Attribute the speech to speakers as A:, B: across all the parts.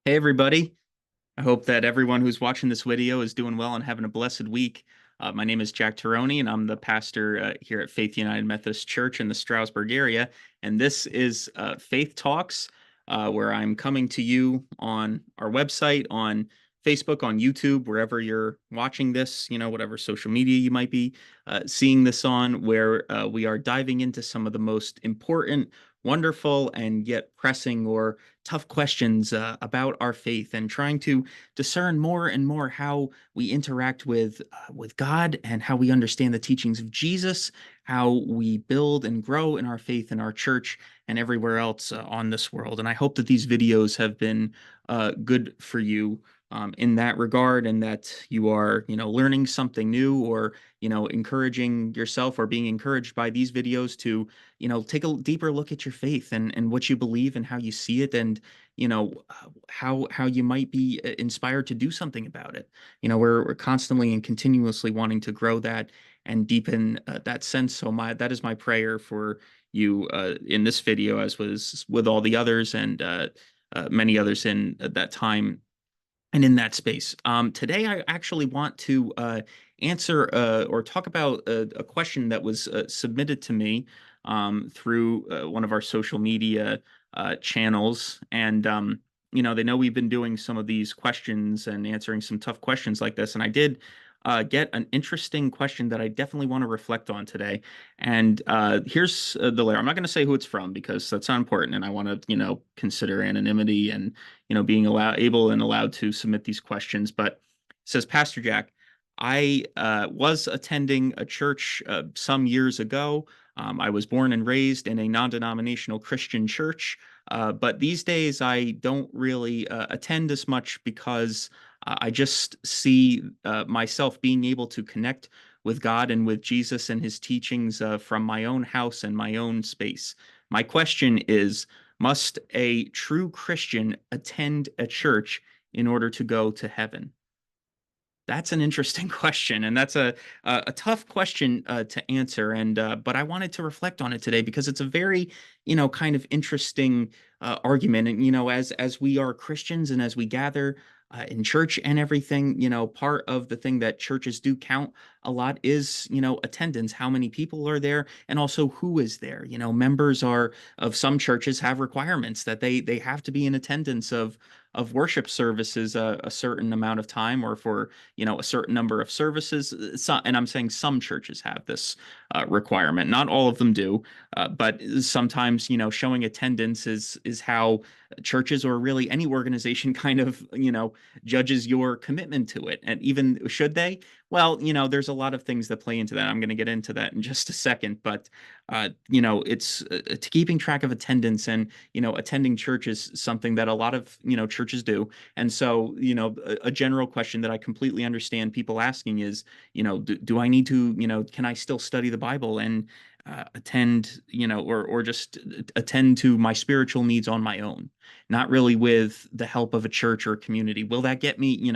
A: Hey everybody. I hope that everyone who's watching this video is doing well and having a blessed week. My name is Jack Taroni, and I'm the pastor here at Faith United Methodist Church in the Stroudsburg area. And this is Faith Talks, where I'm coming to you on our website, on Facebook, on YouTube, wherever you're watching this, whatever social media you might be seeing this on, where we are diving into some of the most important, wonderful, and yet pressing or tough questions about our faith and trying to discern more and more how we interact with God and how we understand the teachings of Jesus, how we build and grow in our faith in our church and everywhere else on this world. And I hope that these videos have been good for you in that regard, and that you are, learning something new, or, encouraging yourself or being encouraged by these videos to, take a deeper look at your faith and what you believe and how you see it, and how you might be inspired to do something about it. We're constantly and continuously wanting to grow that and deepen that sense. So my that is my prayer for you in this video, as was with all the others, and many others in that time and in that space. Today, I actually want to answer or talk about a question that was submitted to me through one of our social media channels. And, they know we've been doing some of these questions and answering some tough questions like this. And I did get an interesting question that I definitely want to reflect on today. And here's the layer. I'm not going to say who it's from because that's not important. And I want to, consider anonymity and, being able and allowed to submit these questions. But it says, Pastor Jack, I was attending a church some years ago. I was born and raised in a non-denominational Christian church, but these days I don't really attend as much because I just see myself being able to connect with God and with Jesus and his teachings from my own house and my own space. My question is, must a true Christian attend a church in order to go to heaven? That's an interesting question, and that's a tough question to answer. And but I wanted to reflect on it today because it's a very, kind of interesting argument. And as we are Christians and as we gather in church and everything, part of the thing that churches do count a lot is, attendance, how many people are there, and also who is there. Members are of some churches have requirements that they have to be in attendance of worship services a certain amount of time, or for a certain number of services. And I'm saying some churches have this requirement. Not all of them do, but sometimes showing attendance is how churches, or really any organization, kind of judges your commitment to it. And even should they? Well, there's a lot of things that play into that. I'm going to get into that in just a second, but it's keeping track of attendance and attending church is something that a lot of churches do. And so a general question that I completely understand people asking is, do I need to, can I still study the Bible and attend, or just attend to my spiritual needs on my own, not really with the help of a church or a community? Will that get me,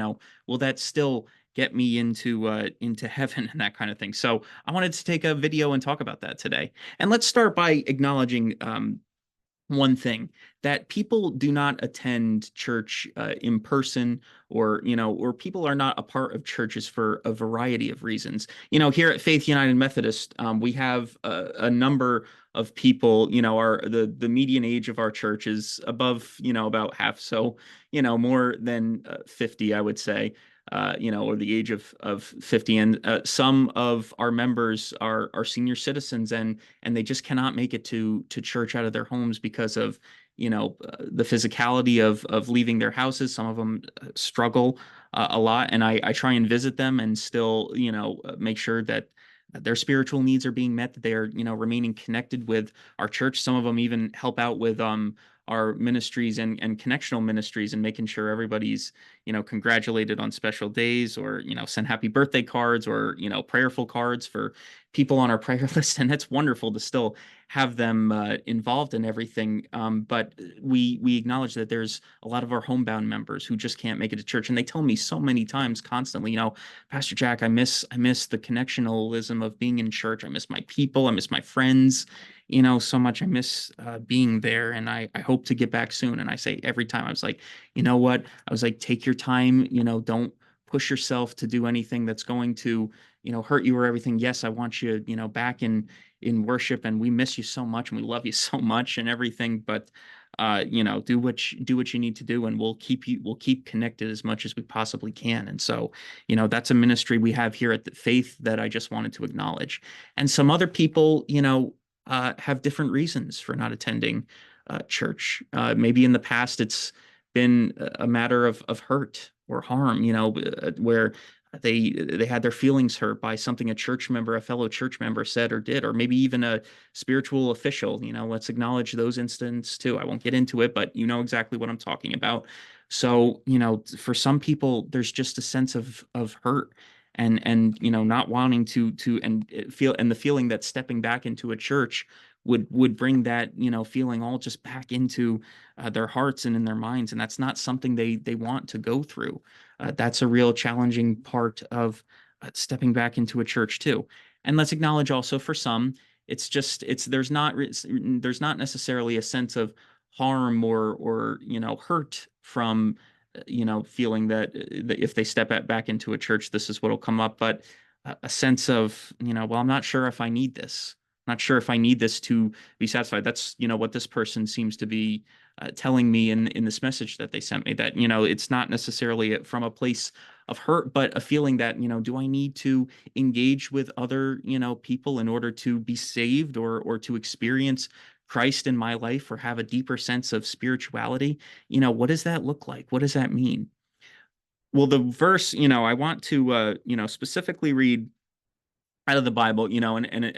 A: will that still get me into heaven and that kind of thing? So I wanted to take a video and talk about that today. And let's start by acknowledging one thing, that people do not attend church in person, or people are not a part of churches for a variety of reasons. Here at Faith United Methodist, we have a number of people. Our the median age of our church is above, about half, so more than 50, I would say. Or the age of 50, and some of our members are senior citizens, and they just cannot make it to church out of their homes because of the physicality of leaving their houses. Some of them struggle a lot, and I try and visit them and still make sure that their spiritual needs are being met, that they are remaining connected with our church. Some of them even help out with our ministries and connectional ministries, and making sure everybody's congratulated on special days, or send happy birthday cards, or prayerful cards for people on our prayer list, and that's wonderful to still have them involved in everything. But we acknowledge that there's a lot of our homebound members who just can't make it to church, and they tell me so many times, constantly, Pastor Jack, I miss the connectionalism of being in church. I miss my people. I miss my friends, so much. I miss being there, and I hope to get back soon. And I say every time, I was like, you know what? I was like, take your time. Don't push yourself to do anything that's going to hurt you or everything. Yes, I want you back in worship, and we miss you so much, and we love you so much and everything. But do what you need to do, and we'll keep connected as much as we possibly can. And so that's a ministry we have here at the Faith that I just wanted to acknowledge. And some other people have different reasons for not attending church. Maybe in the past it's been a matter of hurt or harm, where they had their feelings hurt by something a fellow church member said or did, or maybe even a spiritual official. Let's acknowledge those incidents too. I won't get into it, but you know exactly what I'm talking about. So, for some people, there's just a sense of hurt, and not wanting to and feel, and the feeling that stepping back into a church would bring that feeling all just back into their hearts and in their minds, and that's not something they want to go through. That's a real challenging part of stepping back into a church too. And let's acknowledge also, for some, there's not necessarily a sense of harm or hurt from feeling that if they step back into a church, this is what'll come up. But a sense of, well, I'm not sure if I need this. Not sure if I need this to be satisfied. That's what this person seems to be telling me in this message that they sent me, that it's not necessarily from a place of hurt, but a feeling that do I need to engage with other people in order to be saved, or to experience Christ in my life, or have a deeper sense of spirituality? What does that look like? What does that mean? Well, the verse, I want to specifically read out of the Bible, and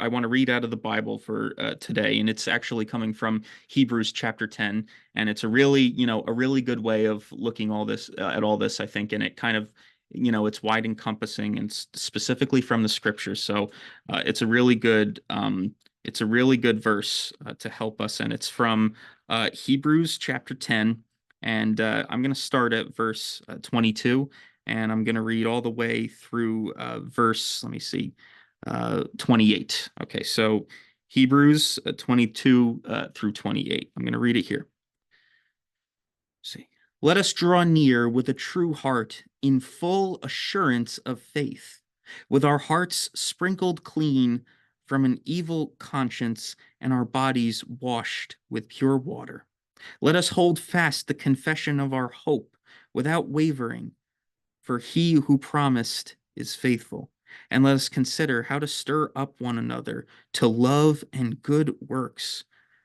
A: I want to read out of the Bible for today, and it's actually coming from Hebrews chapter 10, and it's a really good way of looking at all this, I think, and it kind of, it's wide encompassing and specifically from the scriptures. So it's a really good verse to help us, and it's from Hebrews chapter 10, and I'm going to start at verse 22, and I'm going to read all the way through verse, let me see, 28. Okay, so Hebrews 22 through 28. I'm going to read it here. Let's see. Let us draw near with a true heart in full assurance of faith, with our hearts sprinkled clean from an evil conscience and our bodies washed with pure water. Let us hold fast the confession of our hope without wavering, for he who promised is faithful. And let us consider how to stir up one another to love and good works,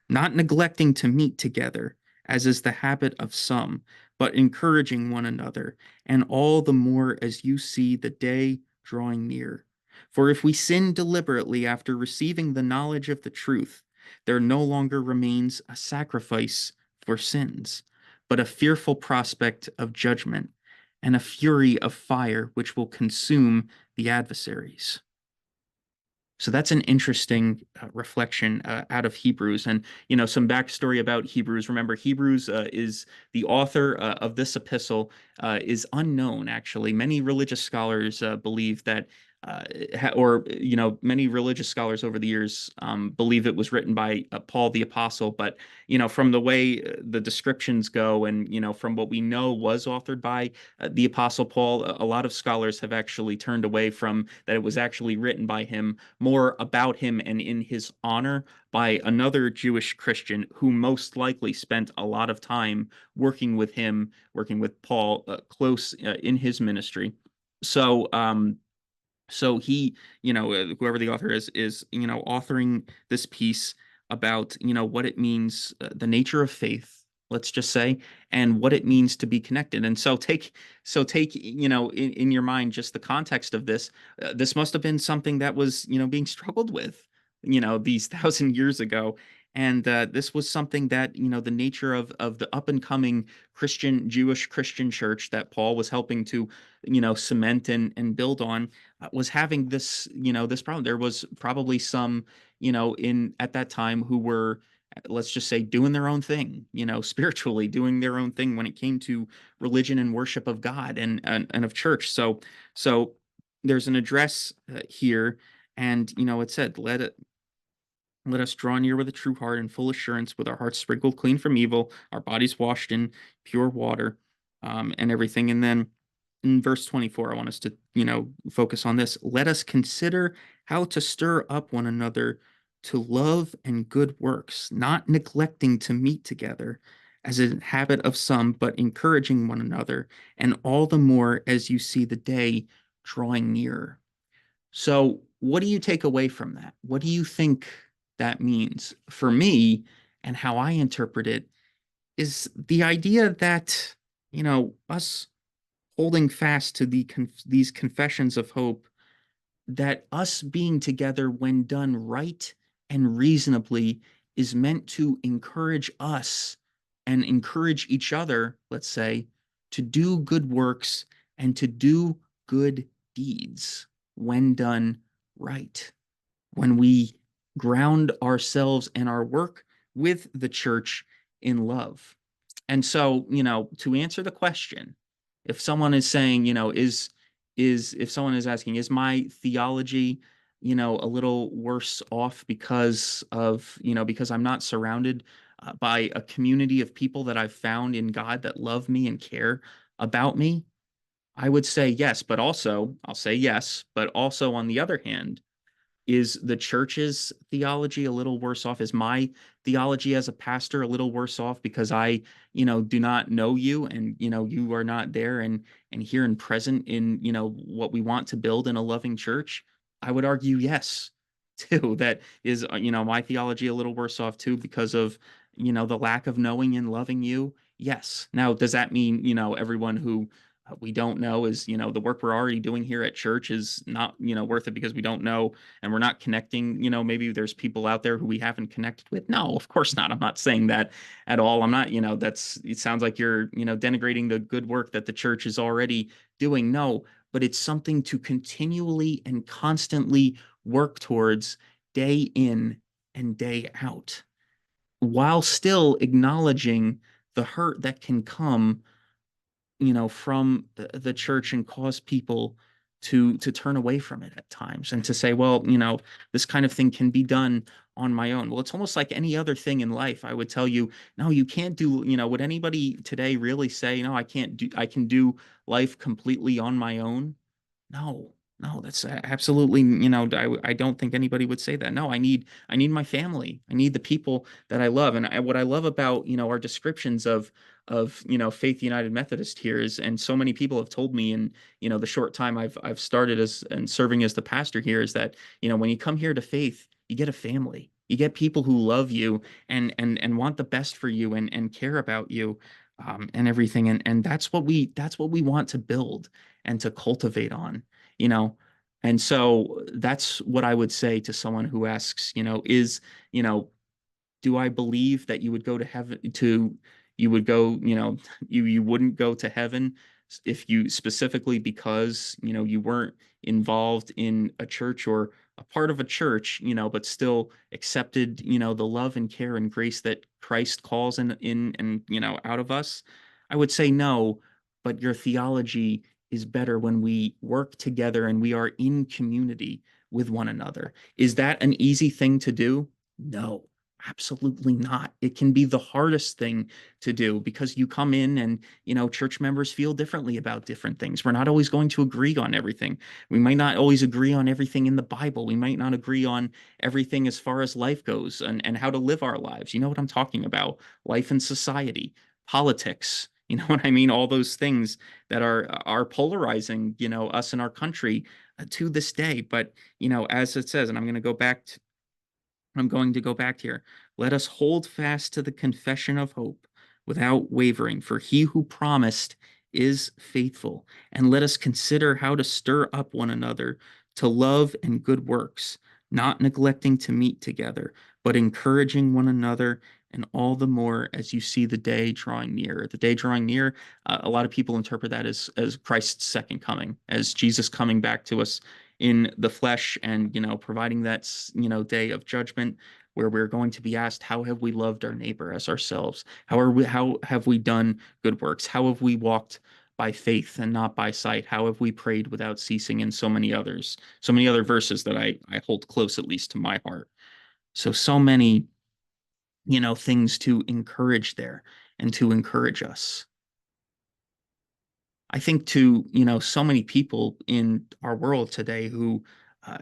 A: not neglecting to meet together, as is the habit of some, but encouraging one another, and all the more as you see the day drawing near. For if we sin deliberately after receiving the knowledge of the truth, there no longer remains a sacrifice for sins, but a fearful prospect of judgment and a fury of fire which will consume the adversaries. So that's an interesting reflection out of Hebrews. And, some backstory about Hebrews. Remember, Hebrews is the author of this epistle is unknown, actually. Many religious scholars believe that, many religious scholars over the years believe it was written by Paul the Apostle. But, from the way the descriptions go, and, from what we know was authored by the Apostle Paul, a lot of scholars have actually turned away from that it was actually written by him, more about him and in his honor, by another Jewish Christian who most likely spent a lot of time working with him, working with Paul close in his ministry. So, he, whoever the author is, authoring this piece about, what it means, the nature of faith, let's just say, and what it means to be connected. And so take, in your mind, just the context of this. This must have been something that was, being struggled with, these 1,000 years ago. And this was something that, the nature of the up and coming Jewish Christian church that Paul was helping to, cement and build on, was having this, this problem. There was probably some, in at that time who were, let's just say, doing their own thing, spiritually doing their own thing when it came to religion and worship of God and of church. So there's an address here, and it said, let us draw near with a true heart and full assurance, with our hearts sprinkled clean from evil, our bodies washed in pure water, and everything. And then in verse 24, I want us to, focus on this. Let us consider how to stir up one another to love and good works, not neglecting to meet together as a habit of some, but encouraging one another, and all the more as you see the day drawing nearer. So, what do you take away from that? What do you think that means? For me, and how I interpret it, is the idea that, us holding fast to these confessions of hope, that us being together when done right and reasonably is meant to encourage us and encourage each other, let's say, to do good works and to do good deeds when done right. When we ground ourselves and our work with the church in love. And so, to answer the question, if someone is saying, if someone is asking, is my theology, a little worse off because of, because I'm not surrounded by a community of people that I've found in God that love me and care about me? I would say yes, but also, I'll say yes, but also on the other hand, is the church's theology a little worse off? Is my theology as a pastor a little worse off because I, do not know you, and you are not there and here and present in, what we want to build in a loving church? I would argue yes, too. That is, my theology a little worse off too because of, the lack of knowing and loving you? Yes. Now, does that mean, everyone who we don't know is, the work we're already doing here at church is not, worth it because we don't know and we're not connecting? Maybe there's people out there who we haven't connected with. No, of course not. I'm not saying that at all. I'm not, it sounds like you're, denigrating the good work that the church is already doing. No, but it's something to continually and constantly work towards, day in and day out, while still acknowledging the hurt that can come, from the church, and cause people to turn away from it at times, and to say, well, this kind of thing can be done on my own. Well, it's almost like any other thing in life. I would tell you, no, you can't do, would anybody today really say, no, I can do life completely on my own? No, no, that's absolutely, I don't think anybody would say that. No, I need my family. I need the people that I love. And what I love about, our descriptions of, Faith United Methodist here is, and so many people have told me in, the short time I've started as and serving as the pastor here, is that, when you come here to Faith, you get a family. You get people who love you and want the best for you and care about you, and everything. And that's what we want to build and to cultivate on, you know. And so that's what I would say to someone who asks, you know, do I believe that you would go to heaven to you would go, you wouldn't go to heaven if you, specifically because, you weren't involved in a church or a part of a church, but still accepted, the love and care and grace that Christ calls in and, out of us? I would say no, but your theology is better when we work together and we are in community with one another. Is that an easy thing to do? No, absolutely not. It can be the hardest thing to do because you come in and, church members feel differently about different things. We're not always going to agree on everything. We might not always agree on everything in the Bible. We might not agree on everything as far as life goes and how to live our lives. You know what I'm talking about? Life and society, politics. You know what I mean? All those things that are polarizing, us in our country to this day. But, as it says, and I'm going to go back here. Let us hold fast to the confession of hope without wavering, for he who promised is faithful. And let us consider how to stir up one another to love and good works, not neglecting to meet together, but encouraging one another, and all the more as you see the day drawing near. The day drawing near, a lot of people interpret that as Christ's second coming, as Jesus coming back to us in the flesh, and providing that day of judgment, where we're going to be asked, how have we loved our neighbor as ourselves? How have we done good works? How have we walked by faith and not by sight? How have we prayed without ceasing? And so many others, so many other verses that I hold close, at least to my heart. So many, things to encourage there and to encourage us. I think to, so many people in our world today who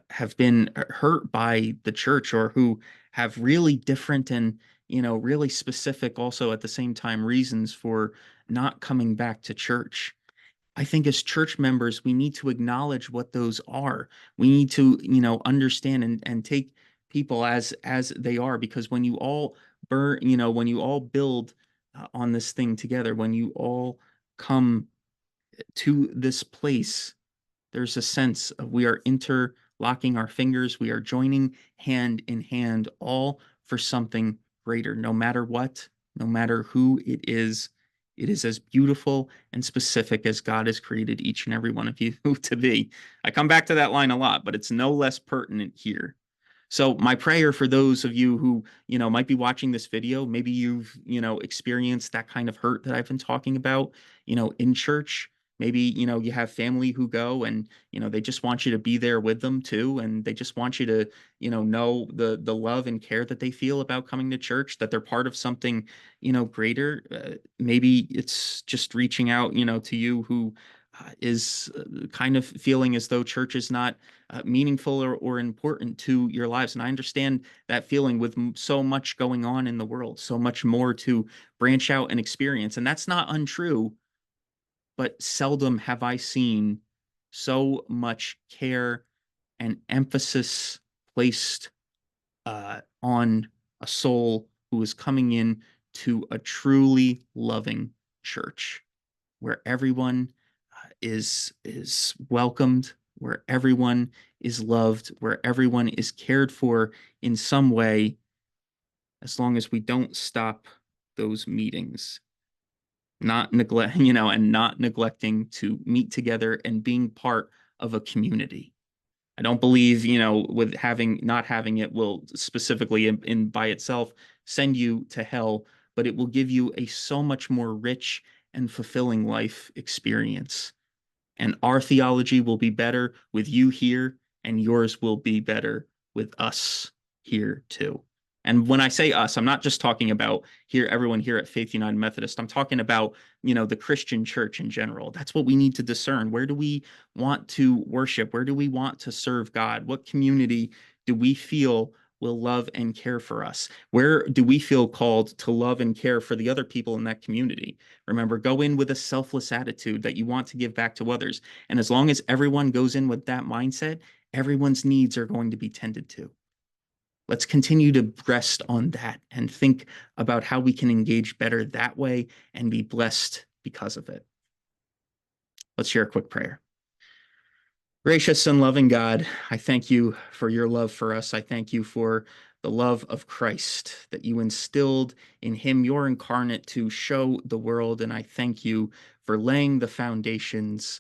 A: have been hurt by the church, or who have really different and, really specific, also at the same time, reasons for not coming back to church. I think as church members, we need to acknowledge what those are. We need to, understand and take people as they are, because when you all when you all build on this thing together, when you all come to this place, there's a sense of we are interlocking our fingers, we are joining hand in hand, all for something greater, no matter what, no matter who it is. It is as beautiful and specific as God has created each and every one of you to be. I come back to that line a lot, but it's no less pertinent here. So my prayer for those of you who, might be watching this video, maybe you've, experienced that kind of hurt that I've been talking about, in church. Maybe, you have family who go, and, they just want you to be there with them too. And they just want you to, know the love and care that they feel about coming to church, that they're part of something, greater. Maybe it's just reaching out, to you who is kind of feeling as though church is not meaningful or important to your lives. And I understand that feeling with so much going on in the world, so much more to branch out and experience. And that's not untrue, but seldom have I seen so much care and emphasis placed on a soul who is coming in to a truly loving church, where everyone is welcomed, where everyone is loved, where everyone is cared for in some way, as long as we don't stop those meetings, not neglect, and not neglecting to meet together and being part of a community. I don't believe, with not having it will specifically in by itself send you to hell, but it will give you a so much more rich and fulfilling life experience. And our theology will be better with you here, and yours will be better with us here too. And when I say us, I'm not just talking about everyone here at Faith United Methodist. I'm talking about, the Christian church in general. That's what we need to discern. Where do we want to worship? Where do we want to serve God? What community do we feel will love and care for us? Where do we feel called to love and care for the other people in that community? Remember, go in with a selfless attitude that you want to give back to others. And as long as everyone goes in with that mindset, everyone's needs are going to be tended to. Let's continue to rest on that and think about how we can engage better that way and be blessed because of it. Let's share a quick prayer. Gracious and loving God, I thank you for your love for us. I thank you for the love of Christ that you instilled in him, your incarnate, to show the world. And I thank you for laying the foundations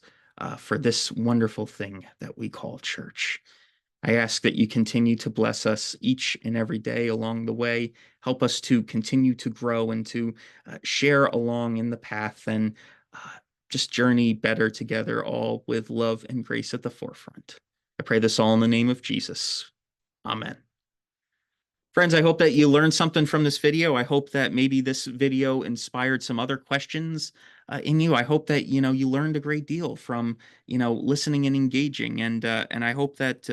A: for this wonderful thing that we call church. I ask that you continue to bless us each and every day along the way. Help us to continue to grow and to share along in the path, and just journey better together, all with love and grace at the forefront. I pray this all in the name of Jesus. Amen. Friends, I hope that you learned something from this video. I hope that maybe this video inspired some other questions in you. I hope that, you learned a great deal from, listening and engaging. And I hope that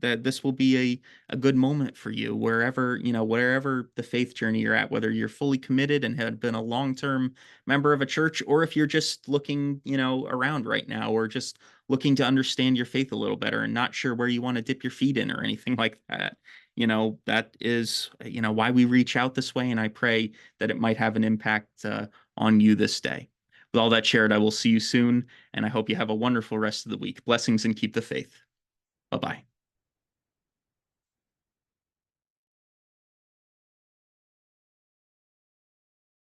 A: that this will be a good moment for you wherever, wherever the faith journey you're at, whether you're fully committed and have been a long-term member of a church, or if you're just looking, around right now, or just looking to understand your faith a little better and not sure where you want to dip your feet in or anything like that. That is, why we reach out this way. And I pray that it might have an impact on you this day. With all that shared, I will see you soon. And I hope you have a wonderful rest of the week. Blessings and keep the faith. Bye-bye.